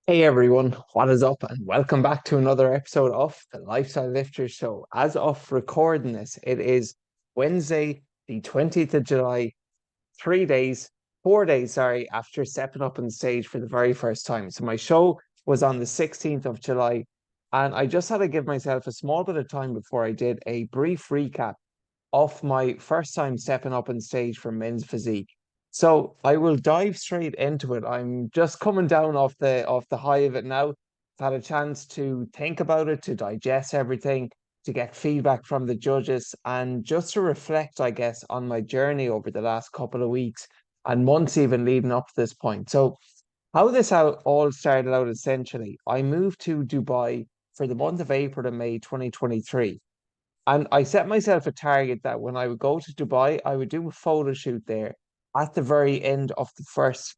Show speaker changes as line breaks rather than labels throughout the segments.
Hey everyone, what is up? And welcome back to another episode of the Lifestyle Lifter Show. As of recording this, it is Wednesday, the 20th of July, 3 days, 4 days, sorry, after stepping up on stage for the very first time. So my show was on the 16th of July, and I just had to give myself a small bit of time before I did a brief recap of my first time stepping up on stage for men's physique. So I will dive straight into it. I'm just coming down off the high of it now. I've had a chance to think about it, to digest everything, to get feedback from the judges, and just to reflect, I guess, on my journey over the last couple of weeks and months even leading up to this point. So how this all started out essentially, I moved to Dubai for the month of April and May 2023. And I set myself a target that when I would go to Dubai, I would do a photo shoot there at the very end of the first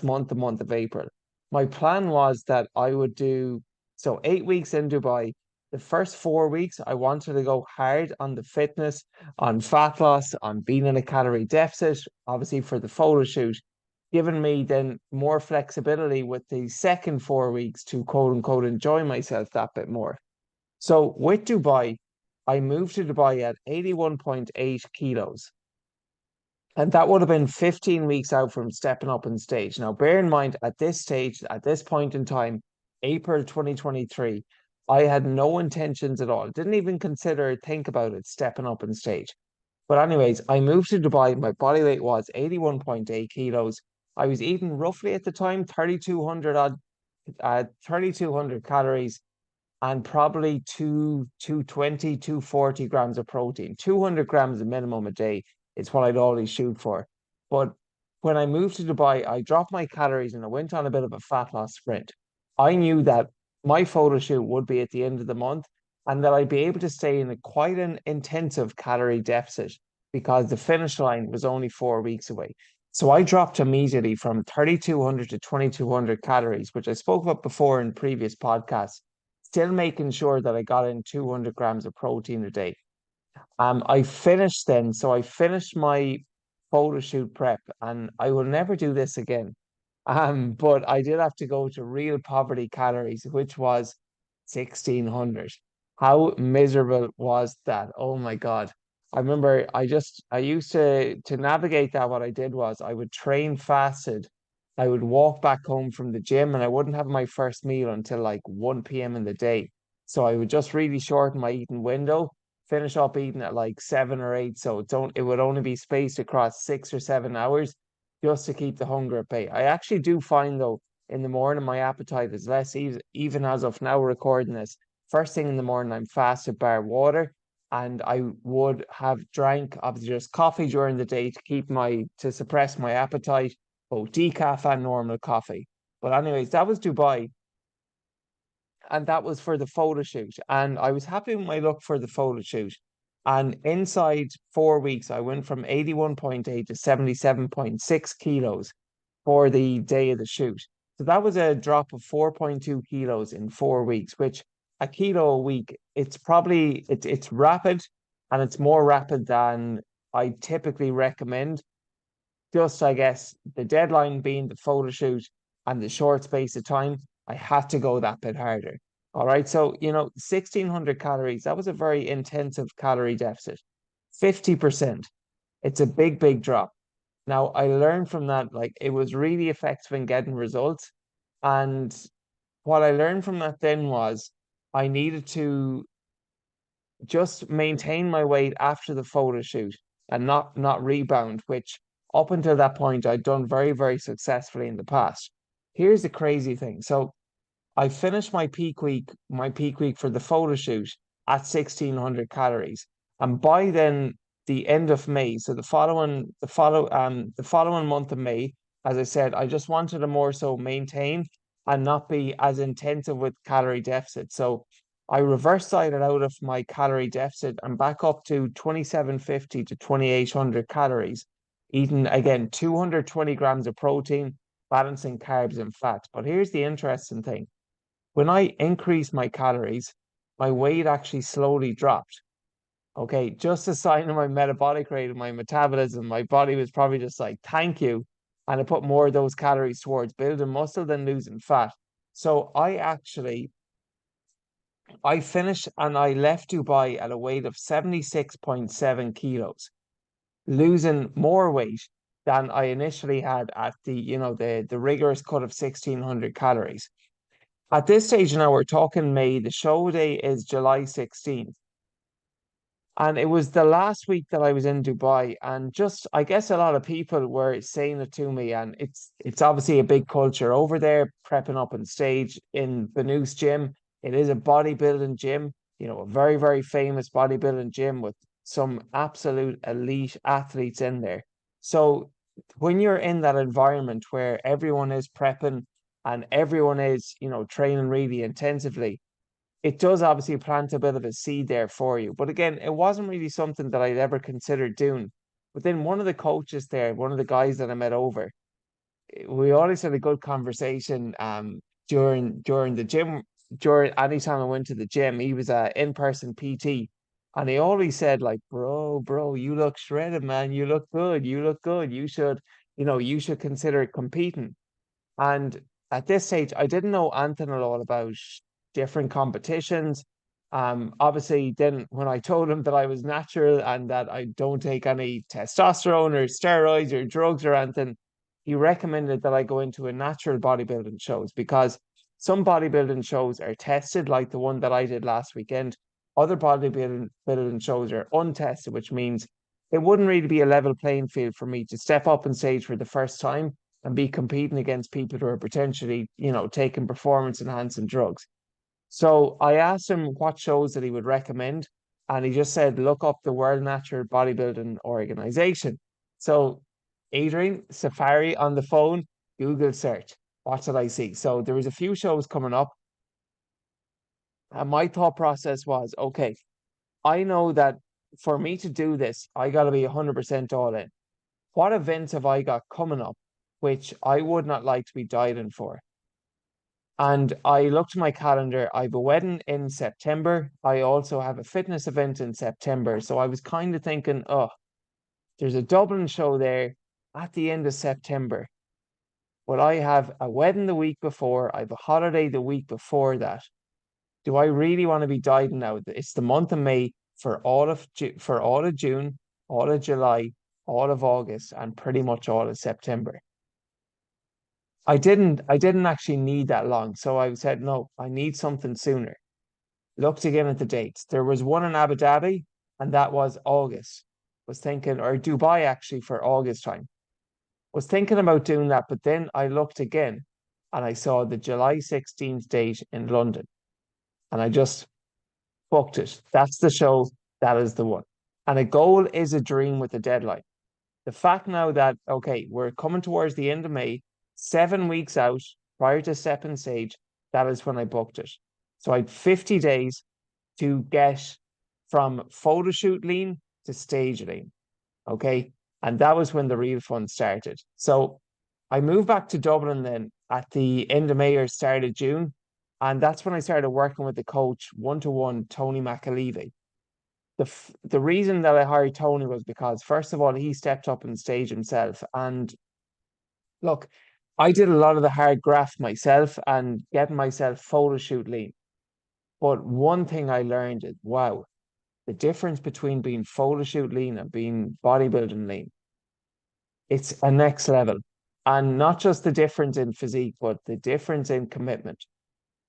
month, the month of April. My plan was that I would do 8 weeks in Dubai. The first 4 weeks, I wanted to go hard on the fitness, on fat loss, on being in a calorie deficit, obviously for the photo shoot, giving me then more flexibility with the second 4 weeks to quote unquote enjoy myself that bit more. So with Dubai, I moved to Dubai at 81.8 kilos. And that would have been 15 weeks out from stepping up on stage. Now, bear in mind, at this stage, at this point in time, April 2023, I had no intentions at all. Didn't even consider, think about it, stepping up on stage. But anyways, I moved to Dubai. My body weight was 81.8 kilos. I was eating roughly at the time 3,200 calories and probably 220, 240 grams of protein. 200 grams a minimum a day is what I'd always shoot for. But when I moved to Dubai, I dropped my calories and I went on a bit of a fat loss sprint. I knew that my photo shoot would be at the end of the month and that I'd be able to stay in quite an intensive calorie deficit because the finish line was only 4 weeks away. So I dropped immediately from 3,200 to 2,200 calories, which I spoke about before in previous podcasts, still making sure that I got in 200 grams of protein a day. I finished then, so I finished my photo shoot prep, and I will never do this again. But I did have to go to real poverty calories, which was 1,600. How miserable was that? Oh my God. I remember I used to navigate that. What I did was I would train fasted. I would walk back home from the gym and I wouldn't have my first meal until like 1 p.m. in the day. So I would just really shorten my eating window, finish up eating at like 7 or 8. So it would only be spaced across 6 or 7 hours just to keep the hunger at bay. I actually do find though in the morning my appetite is less, even as of now recording this. First thing in the morning, I'm fasted bar water, and I would have drank obviously just coffee during the day to suppress my appetite, both decaf and normal coffee. But anyways, that was Dubai, and that was for the photo shoot. And I was happy with my look for the photo shoot. And inside 4 weeks, I went from 81.8 to 77.6 kilos for the day of the shoot. So that was a drop of 4.2 kilos in 4 weeks, which a kilo a week, it's rapid and it's more rapid than I typically recommend. Just I guess the deadline being the photo shoot and the short space of time, I had to go that bit harder. All right. So, 1,600 calories, that was a very intensive calorie deficit. 50%. It's a big, big drop. Now, I learned from that, like it was really effective in getting results. And what I learned from that then was I needed to just maintain my weight after the photo shoot and not rebound, which up until that point I'd done very, very successfully in the past. Here's the crazy thing. So I finished my peak week for the photo shoot at 1,600 calories. And by then the end of May, so the following month of May, as I said, I just wanted to more so maintain and not be as intensive with calorie deficit. So I reverse dieted out of my calorie deficit and back up to 2,750 to 2,800 calories, eating again 220 grams of protein, balancing carbs and fat. But here's the interesting thing. When I increased my calories, my weight actually slowly dropped. Okay, just a sign of my metabolic rate and my metabolism. My body was probably just like, thank you. And I put more of those calories towards building muscle than losing fat. So I finished and I left Dubai at a weight of 76.7 kilos, losing more weight than I initially had at the rigorous cut of 1600 calories. At this stage now, we're talking May. The show day is July 16th. And it was the last week that I was in Dubai, and just I guess a lot of people were saying it to me, and it's obviously a big culture over there, prepping up on stage in Banús gym. It is a bodybuilding gym, a very, very famous bodybuilding gym with some absolute elite athletes in there. So when you're in that environment where everyone is prepping and everyone is, training really intensively, it does obviously plant a bit of a seed there for you. But again, it wasn't really something that I'd ever considered doing. But then one of the coaches there, one of the guys that I met over, we always had a good conversation during the gym, during any time I went to the gym. He was a in-person PT. And he always said, like, bro, you look shredded, man. You look good. You look good. You should consider competing. And at this stage, I didn't know anything at all about different competitions. Obviously, then when I told him that I was natural and that I don't take any testosterone or steroids or drugs or anything, he recommended that I go into a natural bodybuilding shows because some bodybuilding shows are tested, like the one that I did last weekend. Other bodybuilding shows are untested, which means it wouldn't really be a level playing field for me to step up on stage for the first time and be competing against people who are potentially, taking performance enhancing drugs. So I asked him what shows that he would recommend, and he just said, look up the World Natural Bodybuilding Organization. So, Adrian, Safari on the phone, Google search. What did I see? So there was a few shows coming up, and my thought process was, okay, I know that for me to do this, I got to be 100% all in. What events have I got coming up which I would not like to be dieting for? And I looked at my calendar. I have a wedding in September. I also have a fitness event in September. So I was kind of thinking, oh, there's a Dublin show there at the end of September. But I have a wedding the week before. I have a holiday the week before that. Do I really want to be dieting now? It's the month of May for all of June, all of July, all of August, and pretty much all of September. I didn't actually need that long. So I said, no, I need something sooner. Looked again at the dates. There was one in Abu Dhabi, and that was August. Was thinking, or Dubai actually for August time. Was thinking about doing that, but then I looked again and I saw the July 16th date in London. And I just booked it. That's the show. That is the one. And a goal is a dream with a deadline. The fact now that, okay, we're coming towards the end of May, 7 weeks out prior to stepping stage, that is when I booked it. So I had 50 days to get from photo shoot lean to stage lean. Okay. And that was when the real fun started. So I moved back to Dublin then at the end of May or start of June. And that's when I started working with the coach one-to-one, Tony McAlevey. The reason that I hired Tony was because, first of all, he stepped up on stage himself. And look, I did a lot of the hard graft myself and getting myself photo shoot lean. But one thing I learned is, wow, the difference between being photo shoot lean and being bodybuilding lean, it's a next level. And not just the difference in physique, but the difference in commitment.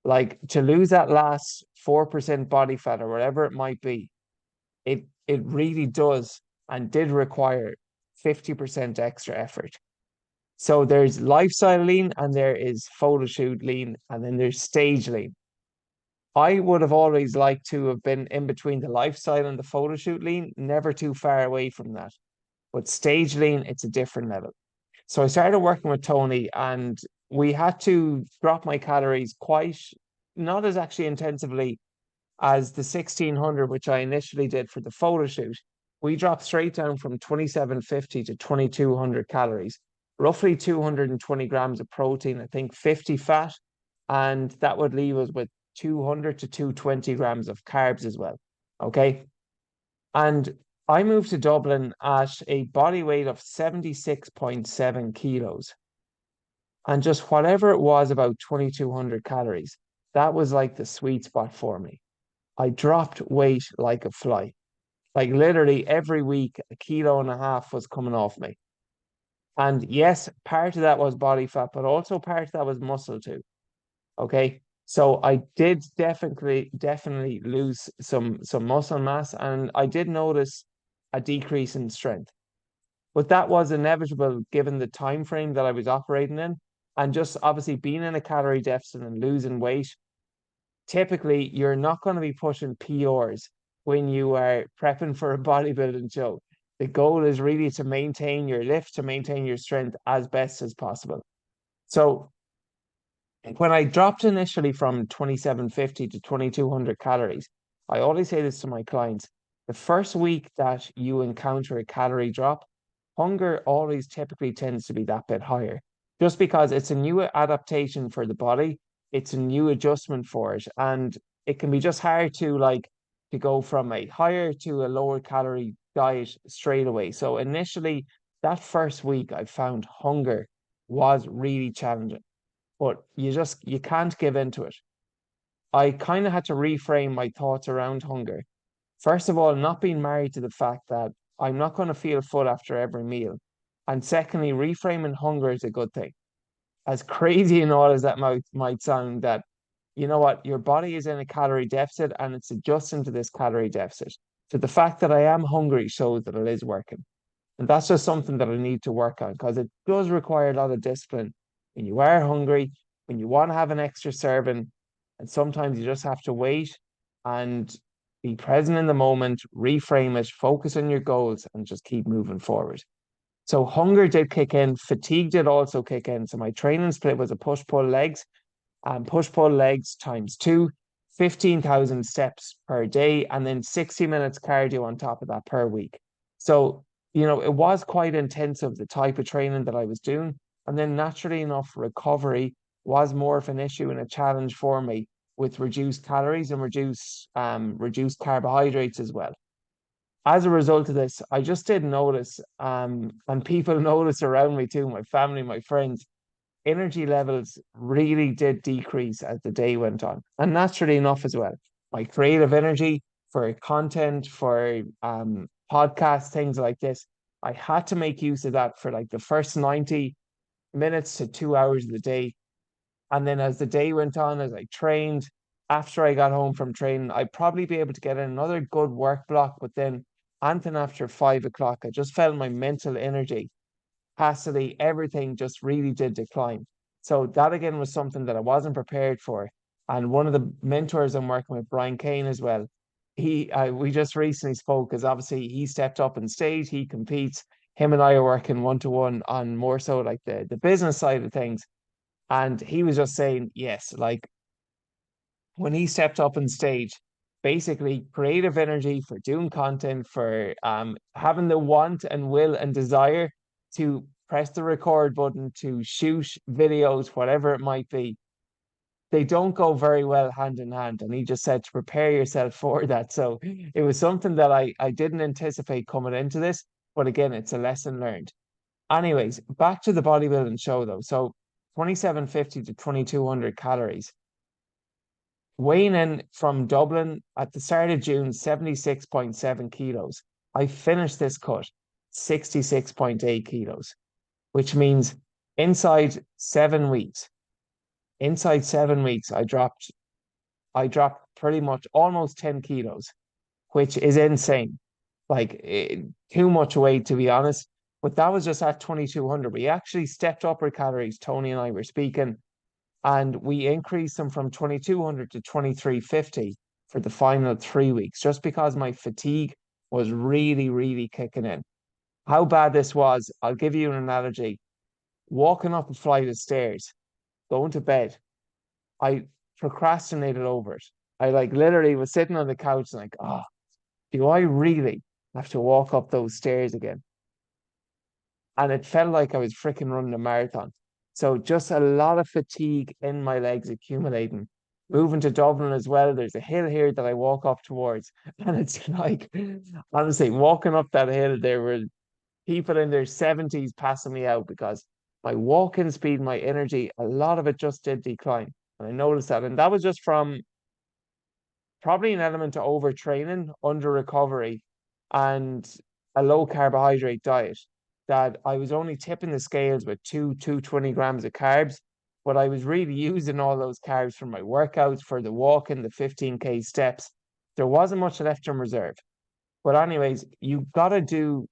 Like to lose that last 4% body fat or whatever it might be, it really does and did require 50% extra effort. So there's lifestyle lean and there is photo shoot lean and then there's stage lean. I would have always liked to have been in between the lifestyle and the photo shoot lean, never too far away from that. But stage lean, it's a different level. So I started working with Tony and we had to drop my calories quite, not as actually intensively as the 1600, which I initially did for the photo shoot. We dropped straight down from 2750 to 2200 calories, roughly 220 grams of protein, I think 50 fat, and that would leave us with 200 to 220 grams of carbs as well. Okay. And I moved to Dublin at a body weight of 76.7 kilos. And just whatever it was, about 2,200 calories, that was like the sweet spot for me. I dropped weight like a fly. Like literally every week, a kilo and a half was coming off me. And yes, part of that was body fat, but also part of that was muscle too. Okay. So I did definitely lose some muscle mass, and I did notice a decrease in strength. But that was inevitable given the time frame that I was operating in. And just obviously being in a calorie deficit and losing weight, typically you're not going to be pushing PRs when you are prepping for a bodybuilding show. The goal is really to maintain your lift, to maintain your strength as best as possible. So when I dropped initially from 2,750 to 2,200 calories, I always say this to my clients. The first week that you encounter a calorie drop, hunger always typically tends to be that bit higher, just because it's a new adaptation for the body. It's a new adjustment for it. And it can be just hard to to go from a higher to a lower calorie diet straight away. So initially, that first week, I found hunger was really challenging, but you can't give into it. I kind of had to reframe my thoughts around hunger. First of all, not being married to the fact that I'm not going to feel full after every meal. And secondly, reframing hunger is a good thing. As crazy and all as that might sound, that you know what, your body is in a calorie deficit and it's adjusting to this calorie deficit. So the fact that I am hungry shows that it is working. And that's just something that I need to work on because it does require a lot of discipline when you are hungry, when you want to have an extra serving, and sometimes you just have to wait and be present in the moment, reframe it, focus on your goals, and just keep moving forward. So hunger did kick in, fatigue did also kick in. So my training split was a push-pull legs, and push-pull legs times two, 15,000 steps per day, and then 60 minutes cardio on top of that per week. So, it was quite intensive, the type of training that I was doing. And then naturally enough, recovery was more of an issue and a challenge for me with reduced calories and reduced carbohydrates as well. As a result of this, I just did notice, and people notice around me too, my family, my friends, energy levels really did decrease as the day went on. And naturally enough as well, my creative energy for content, for podcasts, things like this, I had to make use of that for like the first 90 minutes to 2 hours of the day. And then as the day went on, as I trained, after I got home from training, I'd probably be able to get in another good work block. But then, anything after 5 o'clock, I just felt my mental energy, capacity, everything just really did decline. So that again was something that I wasn't prepared for. And one of the mentors I'm working with, Brian Kane, as well, we just recently spoke because obviously he stepped up on stage, he competes. Him and I are working one to one on more so like the business side of things. And he was just saying, yes, like when he stepped up on stage, basically creative energy for doing content, for having the want and will and desire to press the record button, to shoot videos, whatever it might be, they don't go very well hand in hand. And he just said to prepare yourself for that. So it was something that I didn't anticipate coming into this, but again, it's a lesson learned. Anyways, back to the bodybuilding show though. So 2,750 to 2,200 calories. Weighing in from Dublin at the start of June, 76.7 kilos. I finished this cut 66.8 kilos, which means inside 7 weeks, inside 7 weeks, I dropped pretty much almost 10 kilos, which is insane. Like too much weight to be honest. But that was just at 2,200. We actually stepped up our calories. Tony and I were speaking, and we increased them from 2,200 to 2,350 for the final 3 weeks, just because my fatigue was really, really kicking in. How bad this was, I'll give you an analogy. Walking up a flight of stairs, going to bed, I procrastinated over it. I like literally was sitting on the couch and like, oh, do I really have to walk up those stairs again? And it felt like I was freaking running a marathon. So just a lot of fatigue in my legs accumulating. Moving to Dublin as well, there's a hill here that I walk up towards, and it's like honestly walking up that hill, there were people in their 70s passing me out because my walking speed, my energy, a lot of it just did decline. And I noticed that. And that was just from probably an element of overtraining, under recovery, and a low carbohydrate diet. That I was only tipping the scales with 220 grams of carbs, but I was really using all those carbs for my workouts, for the walking, the 15K steps. There wasn't much left in reserve. But anyways, you gotta do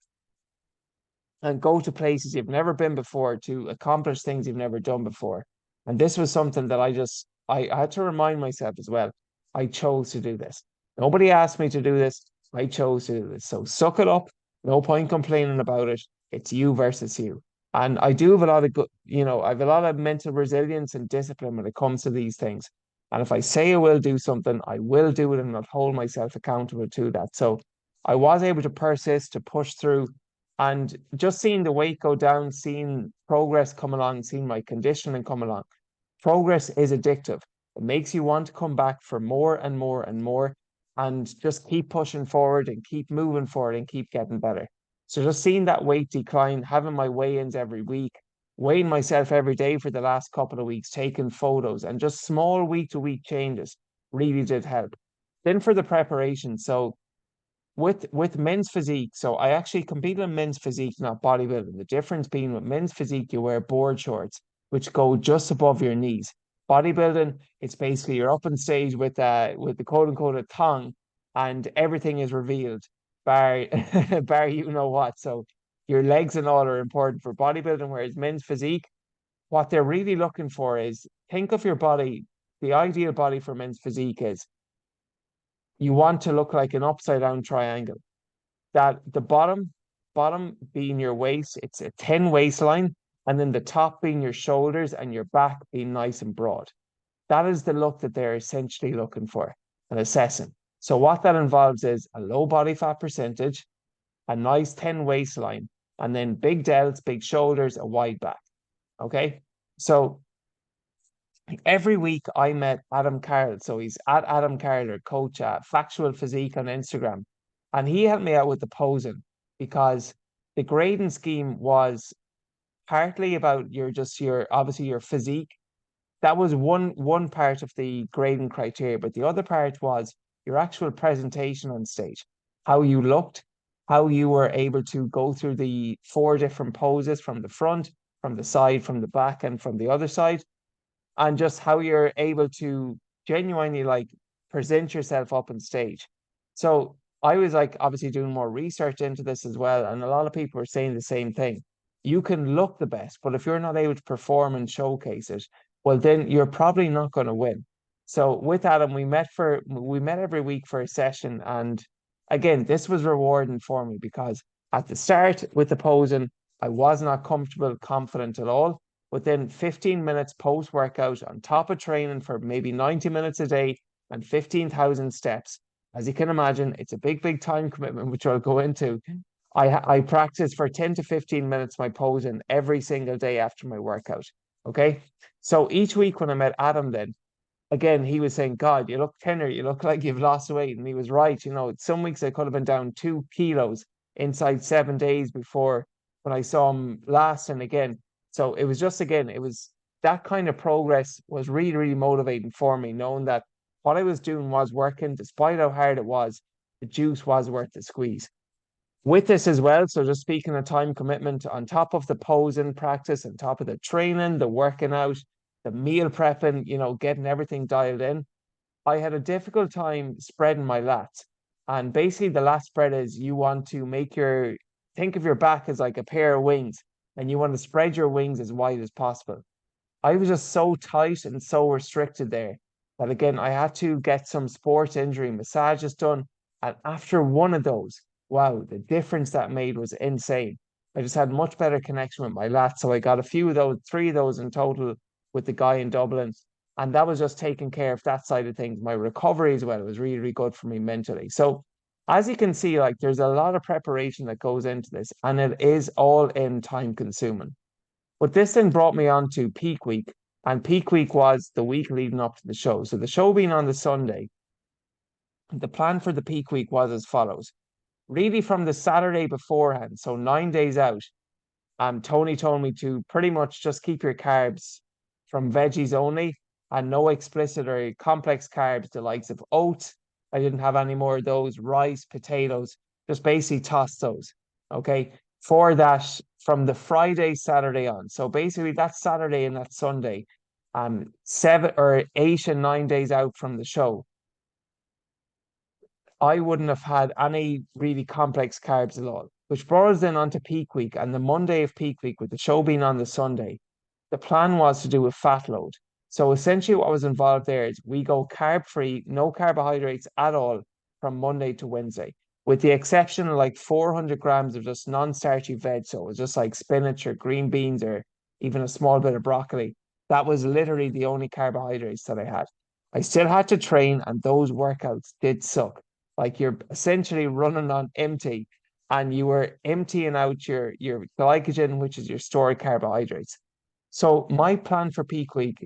and go to places you've never been before to accomplish things you've never done before. And this was something that I had to remind myself as well. I chose to do this. Nobody asked me to do this. I chose to do this. So suck it up. No point complaining about it. It's you versus you. And I do have a lot of good, I have a lot of mental resilience and discipline when it comes to these things. And if I say I will do something, I will do it and I'll hold myself accountable to that. So I was able to persist, to push through, and just seeing the weight go down, seeing progress come along, seeing my conditioning come along. Progress is addictive. It makes you want to come back for more and more and more, and just keep pushing forward and keep moving forward and keep getting better. So just seeing that weight decline, having my weigh-ins every week, weighing myself every day for the last couple of weeks, taking photos, and just small week-to-week changes really did help. Then for the preparation, so with men's physique, so I actually competed in men's physique, not bodybuilding. The difference being with men's physique, you wear board shorts, which go just above your knees. Bodybuilding, it's basically you're up on stage with the quote unquote a thong, and everything is revealed, bar bar you know what. So your legs and all are important for bodybuilding, whereas men's physique, what they're really looking for is think of your body. The ideal body for men's physique is you want to look like an upside down triangle, that the bottom being your waist, it's a thin waistline, and then the top being your shoulders and your back being nice and broad. That is the look that they're essentially looking for and assessing. So what that involves is a low body fat percentage, a nice thin waistline, and then big delts, big shoulders, a wide back. Okay. So every week I met Adam Carroll. So he's at Adam Carroll, coach at Factual Physique on Instagram. And he helped me out with the posing, because the grading scheme was partly about your obviously your physique. That was one part of the grading criteria, but the other part was your actual presentation on stage, how you looked, how you were able to go through the four different poses from the front, from the side, from the back, and from the other side, and just how you're able to genuinely like present yourself up on stage. So I was like obviously doing more research into this as well, and a lot of people were saying the same thing. You can look the best, but if you're not able to perform and showcase it, well, then you're probably not going to win. So with Adam, we met every week for a session, and again, this was rewarding for me because at the start with the posing, I was not comfortable, confident at all. Within 15 minutes post workout, on top of training for maybe 90 minutes a day and 15,000 steps, as you can imagine, it's a big time commitment, which I'll go into. I practice for 10 to 15 minutes my posing every single day after my workout. Okay. So each week when I met Adam, then again, he was saying, God, you look thinner, you look like you've lost weight. And he was right. Some weeks I could have been down 2 kilos inside 7 days before when I saw him last and again. So it was just, again, it was that kind of progress was really, really motivating for me, knowing that what I was doing was working, despite how hard it was, the juice was worth the squeeze. With this as well, so just speaking of time commitment, on top of the posing practice, on top of the training, the working out, the meal prepping, getting everything dialed in, I had a difficult time spreading my lats. And basically, the lat spread is you want to think of your back as like a pair of wings, and you want to spread your wings as wide as possible. I was just so tight and so restricted there that again, I had to get some sports injury massages done. And after one of those, wow, the difference that made was insane. I just had much better connection with my lats. So I got a few of those, three of those in total with the guy in Dublin. And that was just taking care of that side of things. My recovery as well was really, really good for me mentally. So as you can see, like there's a lot of preparation that goes into this, and it is all in time consuming. But this then brought me on to peak week, and peak week was the week leading up to the show. So the show being on the Sunday, the plan for the peak week was as follows. Really from the Saturday beforehand, so 9 days out, Tony told me to pretty much just keep your carbs from veggies only and no explicit or complex carbs, the likes of oats. I didn't have any more of those, rice, potatoes, just basically toss those. Okay. For that, from the Friday, Saturday on. So basically that Saturday and that Sunday, 7 or 8 and 9 days out from the show, I wouldn't have had any really complex carbs at all, which brought us then onto peak week. And the Monday of peak week, with the show being on the Sunday, the plan was to do a fat load. So essentially, what was involved there is we go carb free, no carbohydrates at all from Monday to Wednesday, with the exception of like 400 grams of just non-starchy veg. So it was just like spinach or green beans or even a small bit of broccoli. That was literally the only carbohydrates that I had. I still had to train, and those workouts did suck. Like you're essentially running on empty, and you were emptying out your glycogen, which is your stored carbohydrates. So my plan for peak week,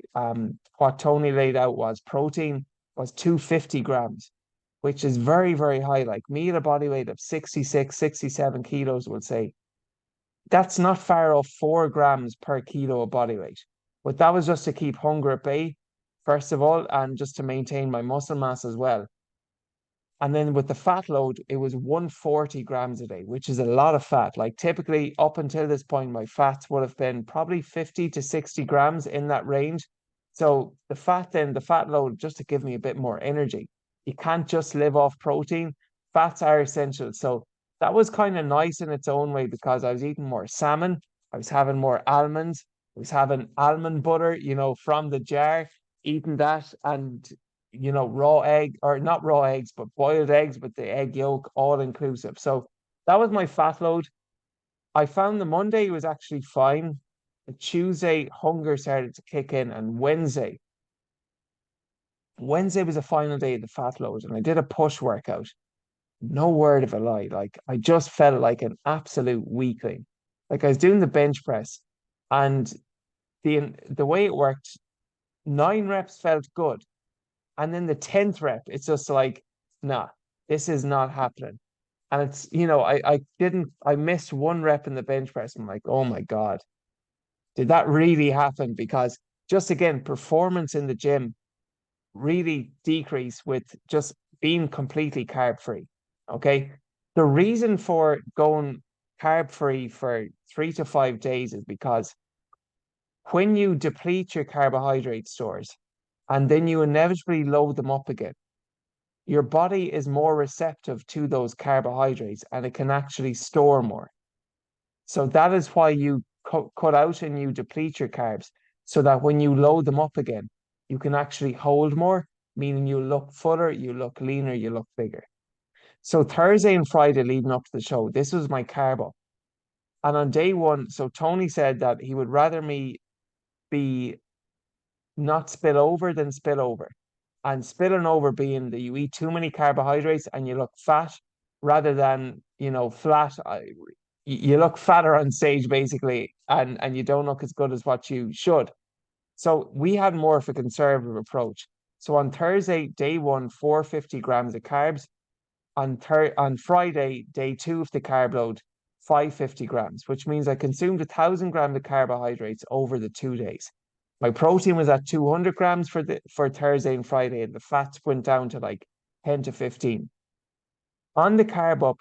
what Tony laid out was protein was 250 grams, which is very, very high. Like me at a body weight of 66, 67 kilos would say that's not far off 4 grams per kilo of body weight. But that was just to keep hunger at bay, first of all, and just to maintain my muscle mass as well. And then with the fat load, it was 140 grams a day, which is a lot of fat. Like typically up until this point, my fats would have been probably 50 to 60 grams in that range. So the fat load, just to give me a bit more energy. You can't just live off protein. Fats are essential. So that was kind of nice in its own way because I was eating more salmon. I was having more almonds. I was having almond butter, from the jar, eating that. And raw egg, or not raw eggs, but boiled eggs with the egg yolk, all inclusive. So that was my fat load. I found the Monday was actually fine. The Tuesday, hunger started to kick in, and Wednesday was the final day of the fat load, and I did a push workout. No word of a lie. Like I just felt like an absolute weakling. Like I was doing the bench press, and the way it worked, 9 reps felt good. And then the 10th rep, it's just like, nah, this is not happening. And it's, I missed 1 rep in the bench press. I'm like, oh my God, did that really happen? Because just again, performance in the gym really decreased with just being completely carb free. Okay. The reason for going carb free for 3 to 5 days is because when you deplete your carbohydrate stores and then you inevitably load them up again, your body is more receptive to those carbohydrates and it can actually store more. So that is why you cut out and you deplete your carbs so that when you load them up again, you can actually hold more, meaning you look fuller, you look leaner, you look bigger. So Thursday and Friday leading up to the show, this was my carb up. And on day one, so Tony said that he would rather me be not spill over than spill over. And spilling over being that you eat too many carbohydrates and you look fat rather than, flat. You look fatter on stage basically, and you don't look as good as what you should. So we had more of a conservative approach. So on Thursday, day one, 450 grams of carbs. On Friday, day two of the carb load, 550 grams, which means I consumed 1,000 grams of carbohydrates over the 2 days. My protein was at 200 grams for Thursday and Friday, and the fats went down to like 10 to 15. On the carb up,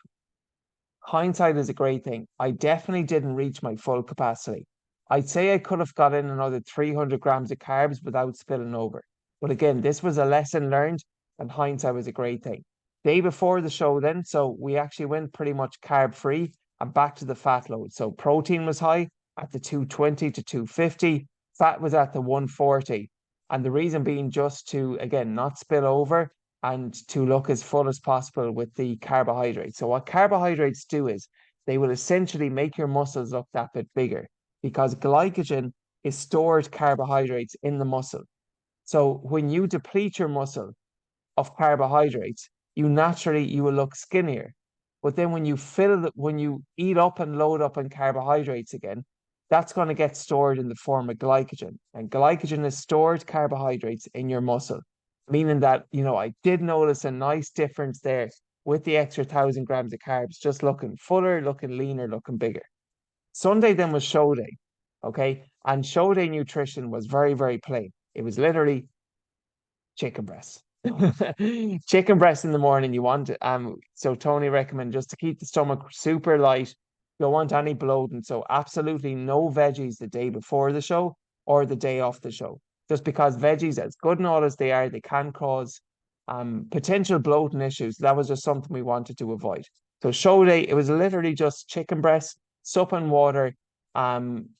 hindsight is a great thing. I definitely didn't reach my full capacity. I'd say I could have got in another 300 grams of carbs without spilling over. But again, this was a lesson learned, and hindsight was a great thing. Day before the show, then, so we actually went pretty much carb free and back to the fat load. So protein was high at the 220 to 250, fat was at the 140. And the reason being just to, again, not spill over and to look as full as possible with the carbohydrates. So what carbohydrates do is they will essentially make your muscles look that bit bigger because glycogen is stored carbohydrates in the muscle. So when you deplete your muscle of carbohydrates, you will look skinnier. But then when you eat up and load up on carbohydrates again, that's going to get stored in the form of glycogen. And glycogen is stored carbohydrates in your muscle, meaning that, I did notice a nice difference there with the extra 1,000 grams of carbs, just looking fuller, looking leaner, looking bigger. Sunday then was show day. Okay. And show day nutrition was very, very plain. It was literally chicken breast. Chicken breast in the morning. You want so Tony recommend just to keep the stomach super light. You don't want any bloating. So absolutely no veggies the day before the show or the day off the show. Just because veggies, as good and all as they are, they can cause potential bloating issues. That was just something we wanted to avoid. So show day, it was literally just chicken breast, sup and water.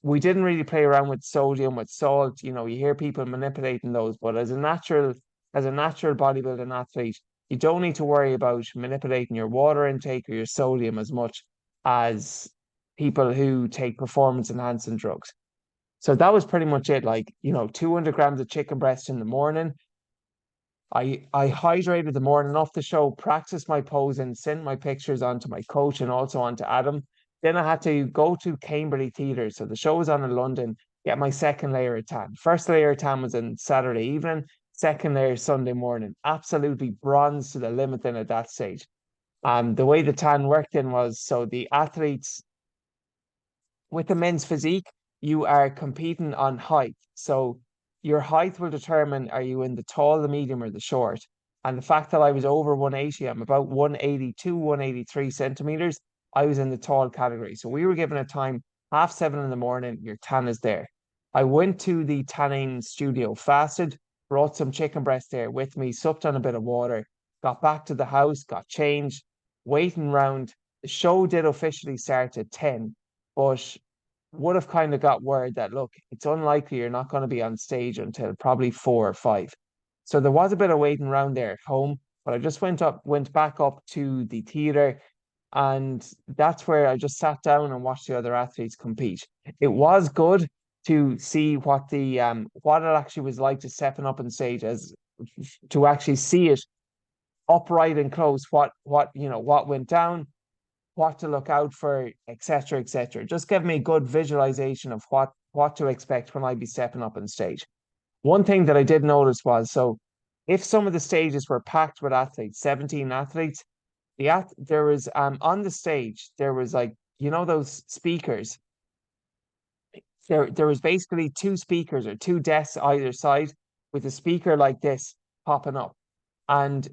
We didn't really play around with sodium, with salt. You know, you hear people manipulating those, but as a natural bodybuilding athlete, you don't need to worry about manipulating your water intake or your sodium as much as people who take performance enhancing drugs. So that was pretty much it. Like, 200 grams of chicken breast in the morning. I hydrated the morning off the show, practiced my posing, sent my pictures on to my coach and also on to Adam. Then I had to go to Cambridge Theatre. So the show was on in London, get my second layer of tan. First layer of tan was on Saturday evening, second layer Sunday morning. Absolutely bronze to the limit then at that stage. The way the tan worked in was so the athletes with the men's physique, you are competing on height. So your height will determine are you in the tall, the medium, or the short. And the fact that I was over 180, I'm about 182, 183 centimeters. I was in the tall category. So we were given a time 7:30 in the morning, your tan is there. I went to the tanning studio, fasted, brought some chicken breast there with me, supped on a bit of water, got back to the house, got changed, waiting round. The show did officially start at 10, but would have kind of got word that, look, it's unlikely you're not going to be on stage until probably 4 or 5. So there was a bit of waiting around there at home, but I just went back up to the theater, and that's where I just sat down and watched the other athletes compete. It was good to see what it actually was like to stepping up on stage, as to actually see it upright and close, what went down, what to look out for, etc., etc. Just give me a good visualization of what to expect when I be stepping up on stage. One thing that I did notice was, so if some of the stages were packed with athletes, 17 athletes, there was on the stage there was, like, those speakers. There was basically two speakers or two desks either side with a speaker like this popping up, and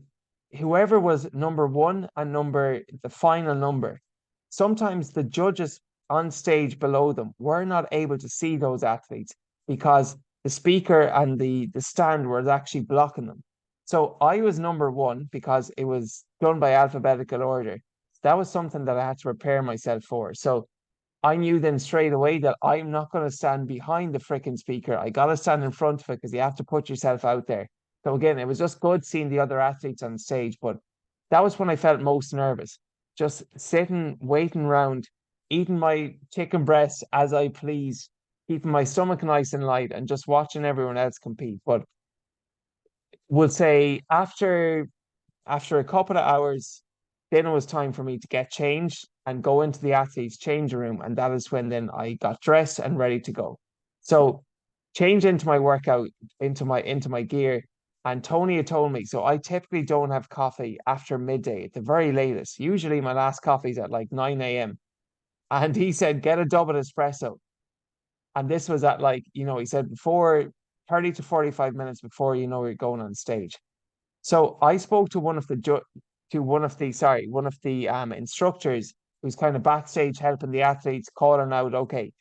whoever was number one and the final number, sometimes the judges on stage below them were not able to see those athletes because the speaker and the stand was actually blocking them. So I was number one because it was done by alphabetical order. That was something that I had to prepare myself for. So I knew then straight away that I'm not going to stand behind the freaking speaker. I got to stand in front of it because you have to put yourself out there. So again, it was just good seeing the other athletes on stage, but that was when I felt most nervous. Just sitting, waiting around, eating my chicken breast as I please, keeping my stomach nice and light, and just watching everyone else compete. But we'll say after a couple of hours, then it was time for me to get changed and go into the athlete's changing room. And that is when then I got dressed and ready to go. So change into my workout, into my gear. And Tony had told me, so I typically don't have coffee after midday at the very latest. Usually my last coffee is at like 9 a.m. And he said, get a double espresso. And this was at, like, he said before 30 to 45 minutes before you're going on stage. So I spoke to one of the instructors who's kind of backstage helping the athletes, calling out, okay,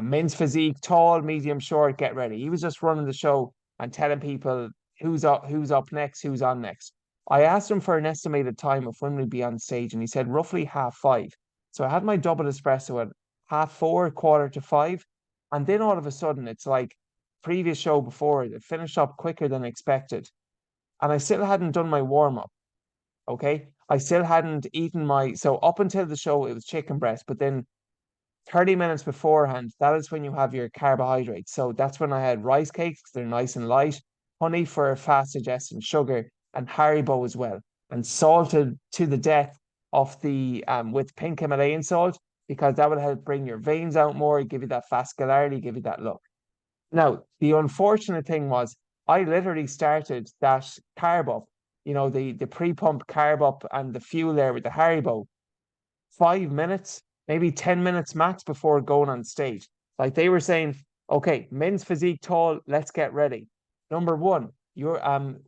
men's physique, tall, medium, short, get ready. He was just running the show and telling people who's up next, who's on next. I asked him for an estimated time of when we'd be on stage, and he said roughly 5:30. So I had my double espresso at 4:30, 4:45, and then all of a sudden it's like previous show before, it finished up quicker than expected, and I still hadn't done my warm up. Okay. I still hadn't eaten so up until the show, it was chicken breast, but then 30 minutes beforehand, that is when you have your carbohydrates. So that's when I had rice cakes, they're nice and light, honey for a fast digestion, sugar, and Haribo as well, and salted to the death of the with pink Himalayan salt, because that would help bring your veins out more, give you that vascularity, give you that look. Now, the unfortunate thing was I literally started that carb up, the pre-pump carb up and the fuel there with the Haribo, 5 minutes maybe 10 minutes max before going on stage. Like they were saying, okay, men's physique tall, let's get ready. Number one, you're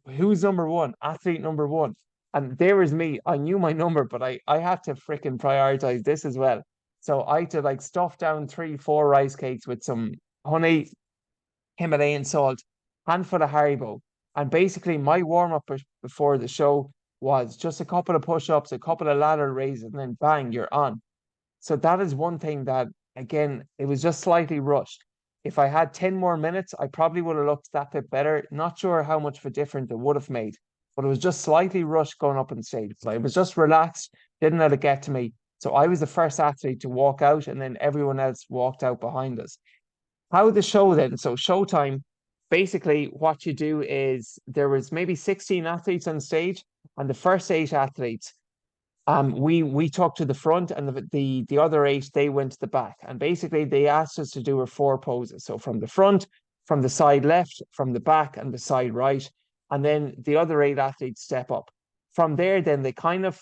who's number one? Athlete number one. And there was me. I knew my number, but I had to freaking prioritize this as well. So I had to like stuff down three, four rice cakes with some honey, Himalayan salt, handful of Haribo. And basically my warm-up before the show was just a couple of push-ups, a couple of ladder raises, and then bang, you're on. So that is one thing that, again, it was just slightly rushed. If I had 10 more minutes, I probably would have looked that bit better. Not sure how much of a difference it would have made, but it was just slightly rushed going up on stage. Like, it was just relaxed, didn't let it get to me. So I was the first athlete to walk out, and then everyone else walked out behind us. How the show then? So showtime, basically what you do is there was maybe 16 athletes on stage, and the first eight athletes we talked to the front, and the other eight they went to the back, and basically they asked us to do our four poses. So from the front, from the side left, from the back, and the side right, and then the other eight athletes step up. From there, then they kind of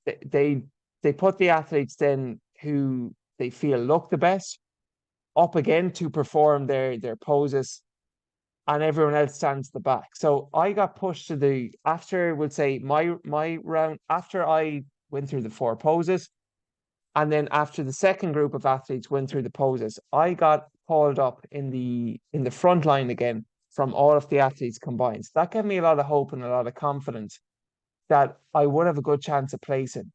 they they put the athletes then who they feel look the best up again to perform their poses, and everyone else stands at the back. So I got pushed to the after, we'll say my round after I went through the four poses, and then after the second group of athletes went through the poses, I got called up in the front line again from all of the athletes combined. So that gave me a lot of hope and a lot of confidence that I would have a good chance of placing.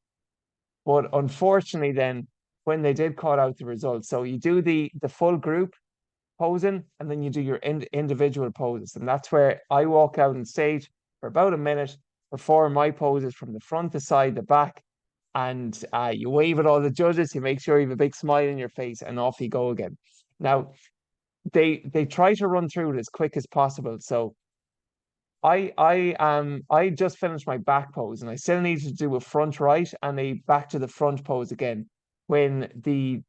But unfortunately, then when they did call out the results, so you do the full group posing, and then you do your individual poses. And that's where I walk out on stage for about a minute, perform my poses from the front, the side, the back, and you wave at all the judges, you make sure you have a big smile in your face, and off you go again. Now, they try to run through it as quick as possible. So I just finished my back pose, and I still need to do a front right and a back to the front pose again. When the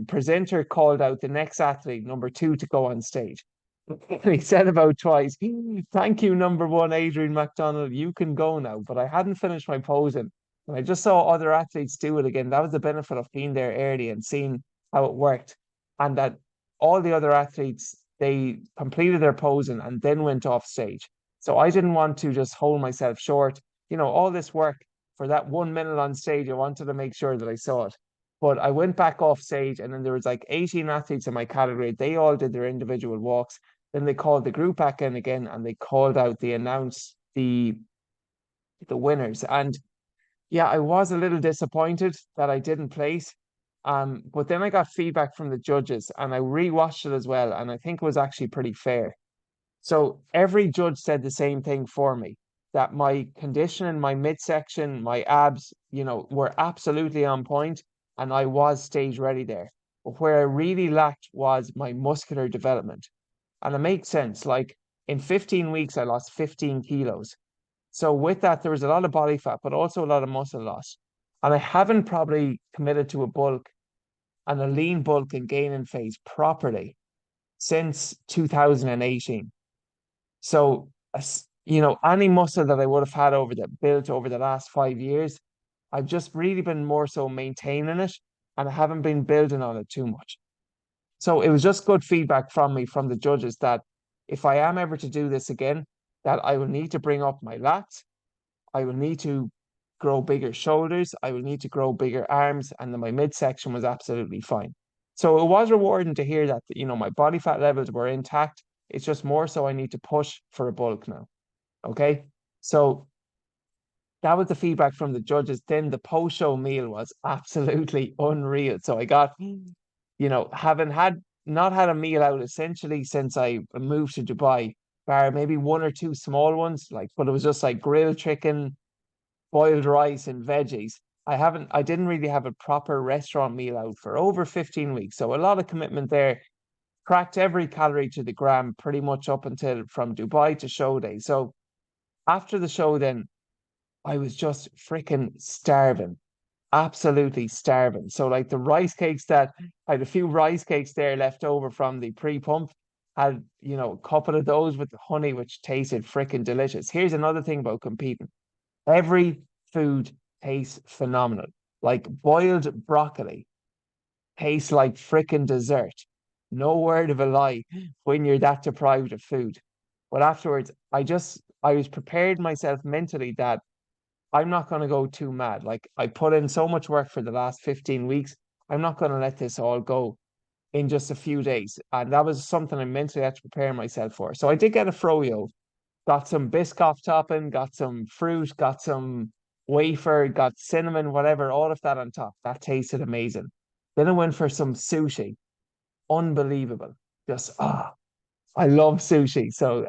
presenter called out the next athlete, number two, to go on stage. And he said about twice, "Thank you, number one, Adrian McDonald. You can go now." But I hadn't finished my posing, and I just saw other athletes do it again. That was the benefit of being there early and seeing how it worked, and that all the other athletes, they completed their posing and then went off stage. So I didn't want to just hold myself short. All this work for that 1 minute on stage, I wanted to make sure that I saw it. But I went back off stage, and then there was like 18 athletes in my category. They all did their individual walks. Then they called the group back in again, and they called out, they announced the winners. And yeah, I was a little disappointed that I didn't place. But then I got feedback from the judges, and I rewatched it as well, and I think it was actually pretty fair. So every judge said the same thing for me, that my condition, my midsection, my abs, were absolutely on point, and I was stage ready there. But where I really lacked was my muscular development. And it makes sense. Like, in 15 weeks, I lost 15 kilos. So with that, there was a lot of body fat, but also a lot of muscle loss. And I haven't probably committed to a bulk and a lean bulk and gaining phase properly since 2018. So, any muscle that I would have had built over the last 5 years, I've just really been more so maintaining it, and I haven't been building on it too much. So it was just good feedback from me, from the judges, that if I am ever to do this again, that I will need to bring up my lats, I will need to grow bigger shoulders, I will need to grow bigger arms, and then my midsection was absolutely fine. So it was rewarding to hear that, my body fat levels were intact. It's just more so I need to push for a bulk now. Okay. So that was the feedback from the judges. Then the post-show meal was absolutely unreal. So I got, having not had a meal out essentially since I moved to Dubai, bar maybe one or two small ones, but it was just like grilled chicken, boiled rice, and veggies. I didn't really have a proper restaurant meal out for over 15 weeks. So a lot of commitment there. Cracked every calorie to the gram pretty much up until from Dubai to show day. So after the show, then I was just freaking starving, absolutely starving. So like the rice cakes, that I had a few rice cakes there left over from the pre-pump, had, a couple of those with the honey, which tasted freaking delicious. Here's another thing about competing. Every food tastes phenomenal. Like boiled broccoli tastes like freaking dessert. No word of a lie when you're that deprived of food. But afterwards, I was prepared myself mentally that I'm not going to go too mad. Like I put in so much work for the last 15 weeks. I'm not going to let this all go in just a few days. And that was something I mentally had to prepare myself for. So I did get a froyo, got some Biscoff topping, got some fruit, got some wafer, got cinnamon, whatever, all of that on top. That tasted amazing. Then I went for some sushi. Unbelievable. Just I love sushi. So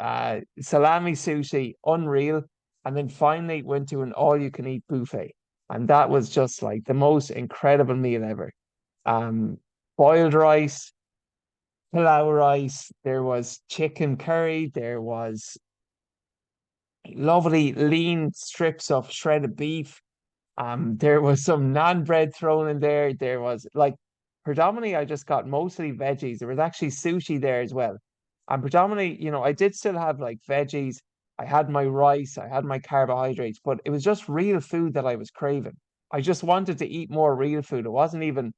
salami sushi, unreal. And then finally went to an all-you-can-eat buffet. And that was just like the most incredible meal ever. Um, Boiled rice, pilau rice, there was chicken curry, there was lovely lean strips of shredded beef. There was some naan bread thrown in there. There was like predominantly I just got mostly veggies. There was actually sushi there as well. And predominantly, I did still have like veggies. I had my rice, I had my carbohydrates, but it was just real food that I was craving. I just wanted to eat more real food. It wasn't even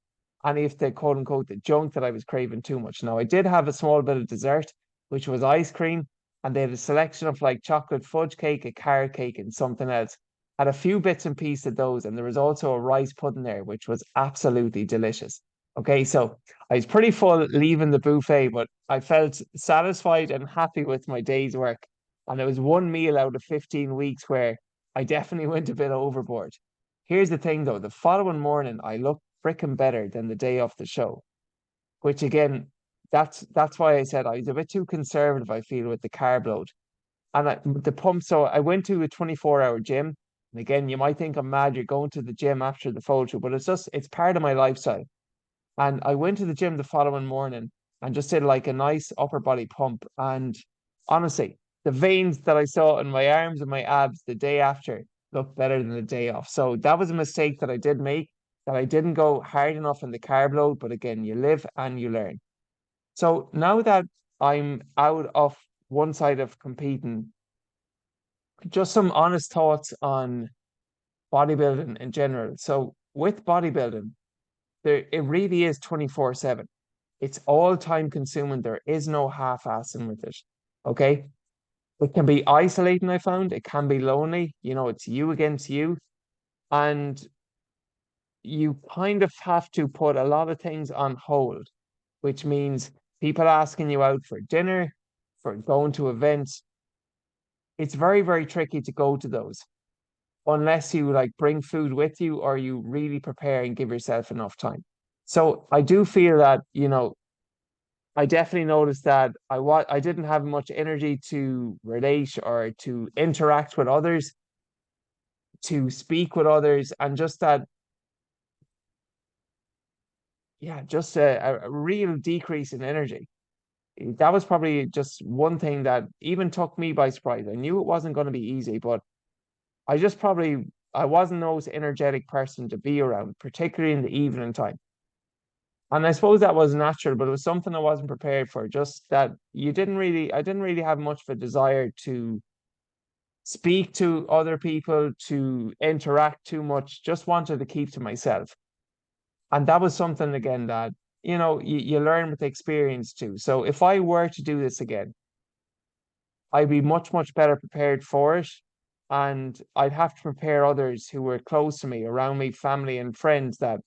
any of the quote unquote the junk that I was craving too much. Now I did have a small bit of dessert, which was ice cream, and they had a selection of like chocolate fudge cake, a carrot cake, and something else. Had a few bits and pieces of those, and there was also a rice pudding there, which was absolutely delicious. Okay, so I was pretty full leaving the buffet, but I felt satisfied and happy with my day's work. And it was one meal out of 15 weeks where I definitely went a bit overboard. Here's the thing though, the following morning I looked freaking better than the day of the show, which again, that's why I said I was a bit too conservative, I feel, with the carb load. And the pump, so I went to a 24-hour gym. And again, you might think I'm mad, you're going to the gym after the photo, but it's part of my lifestyle. And I went to the gym the following morning and just did like a nice upper body pump. And honestly, the veins that I saw in my arms and my abs the day after looked better than the day off. So that was a mistake that I did make, that I didn't go hard enough in the carb load. But again, you live and you learn. So now that I'm out of one side of competing, just some honest thoughts on bodybuilding in general. So with bodybuilding, it really is 24/7. It's all time consuming. There is no half-assing with it. Okay. It can be isolating, I found. It can be lonely. It's you against you. And you kind of have to put a lot of things on hold, which means people asking you out for dinner, for going to events. It's very, very tricky to go to those unless you like bring food with you or you really prepare and give yourself enough time. So I do feel that, I definitely noticed that I didn't have much energy to relate or to interact with others, to speak with others, and just that, yeah, just a real decrease in energy. That was probably just one thing that even took me by surprise. I knew it wasn't going to be easy, but I just probably I wasn't the most energetic person to be around, particularly in the evening time. And I suppose that was natural, but it was something I wasn't prepared for. Just that I didn't really have much of a desire to speak to other people, to interact too much, just wanted to keep to myself. And that was something again that, you learn with experience too. So if I were to do this again, I'd be much, much better prepared for it. And I'd have to prepare others who were close to me, around me, family and friends, that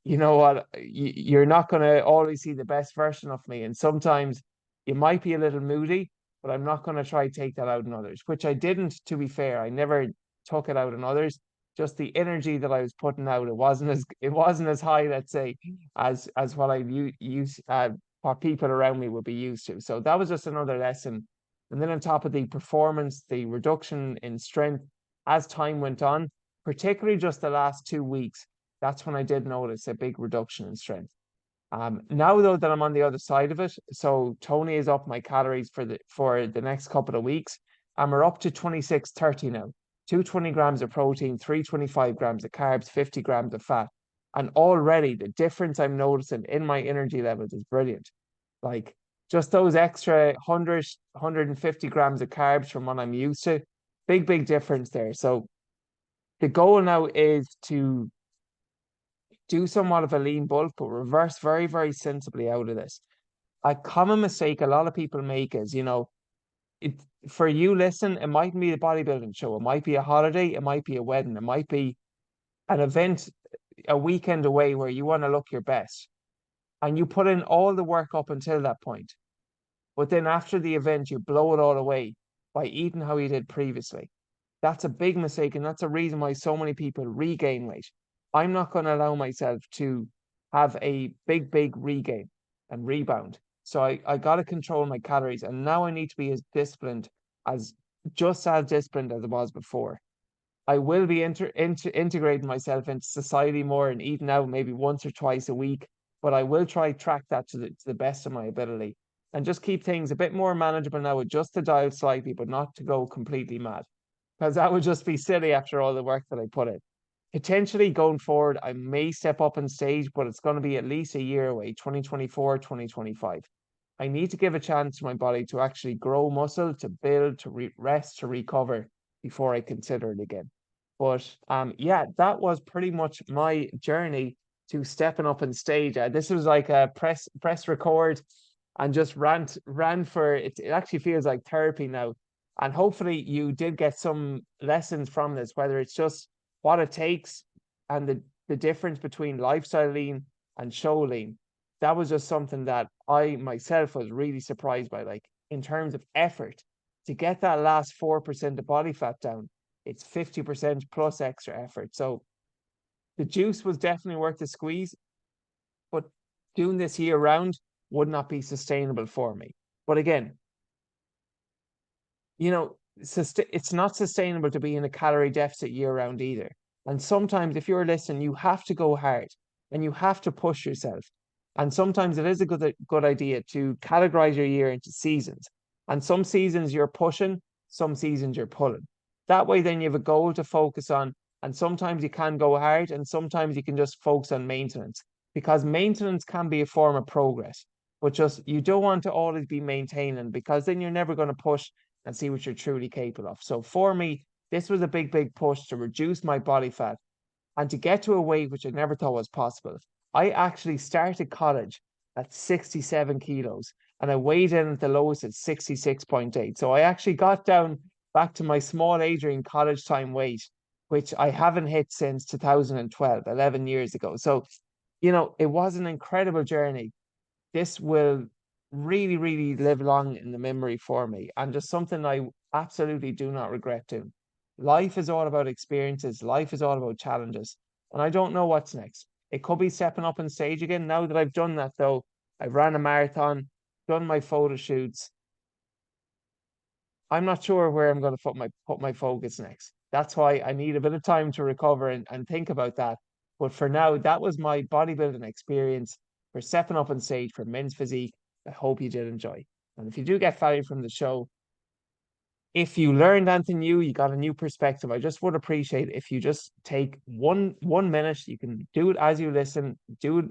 you know what, you're not going to always see the best version of me. And sometimes you might be a little moody, but I'm not going to try to take that out on others, which I didn't, to be fair. I never took it out on others. Just the energy that I was putting out, it wasn't as high, let's say, as what what people around me would be used to. So that was just another lesson. And then on top of the performance, the reduction in strength as time went on, particularly just the last 2 weeks, that's when I did notice a big reduction in strength. Now though that I'm on the other side of it, so Tony is up my calories for the next couple of weeks, and we're up to 2630 now. 220 grams of protein, 325 grams of carbs, 50 grams of fat. And already the difference I'm noticing in my energy levels is brilliant. Like just those extra 100, 150 grams of carbs from what I'm used to, big, big difference there. So the goal now is to do somewhat of a lean bulk, but reverse very, very sensibly out of this. A common mistake a lot of people make is, it for you, listen, it mightn't be a bodybuilding show, it might be a holiday, it might be a wedding, it might be an event, a weekend away where you want to look your best. And you put in all the work up until that point. But then after the event, you blow it all away by eating how you did previously. That's a big mistake, and that's a reason why so many people regain weight. I'm not going to allow myself to have a big regain and rebound. So I got to control my calories, and now I need to be as disciplined as just as disciplined as I was before. I will be integrating myself into society more and eating out maybe once or twice a week, but I will try track that to the best of my ability and just keep things a bit more manageable now, adjust the diet slightly, but not to go completely mad because that would just be silly after all the work that I put in. Potentially going forward, I may step up in stage, but it's going to be at least a year away, 2024, 2025. I need to give a chance to my body to actually grow muscle, to build, to rest, to recover before I consider it again. But yeah, that was pretty much my journey to stepping up on stage. This was like a press record and just ran for it. It actually feels like therapy now. And hopefully you did get some lessons from this, whether it's just what it takes and the difference between lifestyle lean and show lean. That was just something that I myself was really surprised by. Like in terms of effort, to get that last 4% of body fat down, it's 50% plus extra effort. So the juice was definitely worth the squeeze, but doing this year round would not be sustainable for me. But again, it's not sustainable to be in a calorie deficit year round either. And sometimes, if you're listening, you have to go hard and you have to push yourself. And sometimes it is a good idea to categorize your year into seasons. And some seasons you're pushing, some seasons you're pulling. That way, then you have a goal to focus on. And sometimes you can go hard, and sometimes you can just focus on maintenance because maintenance can be a form of progress. But just you don't want to always be maintaining because then you're never going to push and see what you're truly capable of. So for me, this was a big push to reduce my body fat and to get to a weight which I never thought was possible. I actually started college at 67 kilos and I weighed in at the lowest at 66.8. So I actually got down back to my small Adrian college time weight, which I haven't hit since 2012, 11 years ago. So, it was an incredible journey. This will really live long in the memory for me and just something I absolutely do not regret doing. Life is all about experiences, life is all about challenges, and I don't know what's next. It could be stepping up on stage again. Now that I've done that, though, I've ran a marathon, done my photo shoots. I'm not sure where I'm going to put my focus next. That's why I need a bit of time to recover and think about that. But for now, that was my bodybuilding experience for stepping up on stage for men's physique. I hope you did enjoy. And if you do get value from the show, if you learned anything new, you got a new perspective, I just would appreciate if you just take one minute. You can do it as you listen. Do it.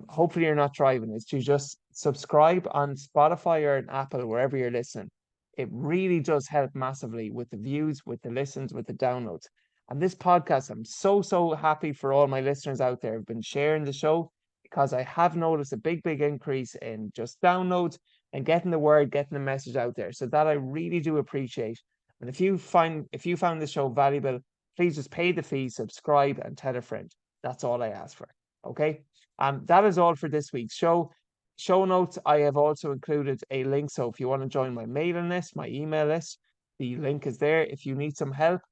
Hopefully you're not driving. It's to just subscribe on Spotify or an Apple, wherever you're listening. It really does help massively with the views, with the listens, with the downloads. And this podcast, I'm so happy for all my listeners out there who've been sharing the show because I have noticed a big increase in just downloads and getting the word, getting the message out there. So that I really do appreciate. And if you found this show valuable, please just pay the fee, subscribe, and tell a friend. That's all I ask for. Okay. That is all for this week's show. Show notes, I have also included a link. So if you want to join my mailing list, my email list, the link is there. If you need some help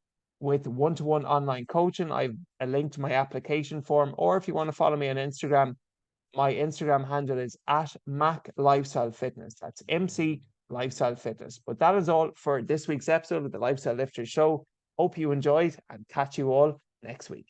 with one-to-one online coaching, I've a link to my application form. Or if you want to follow me on Instagram, my Instagram handle is at Mac Lifestyle Fitness. That's MC Lifestyle Fitness. But that is all for this week's episode of the Lifestyle Lifters Show. Hope you enjoyed and catch you all next week.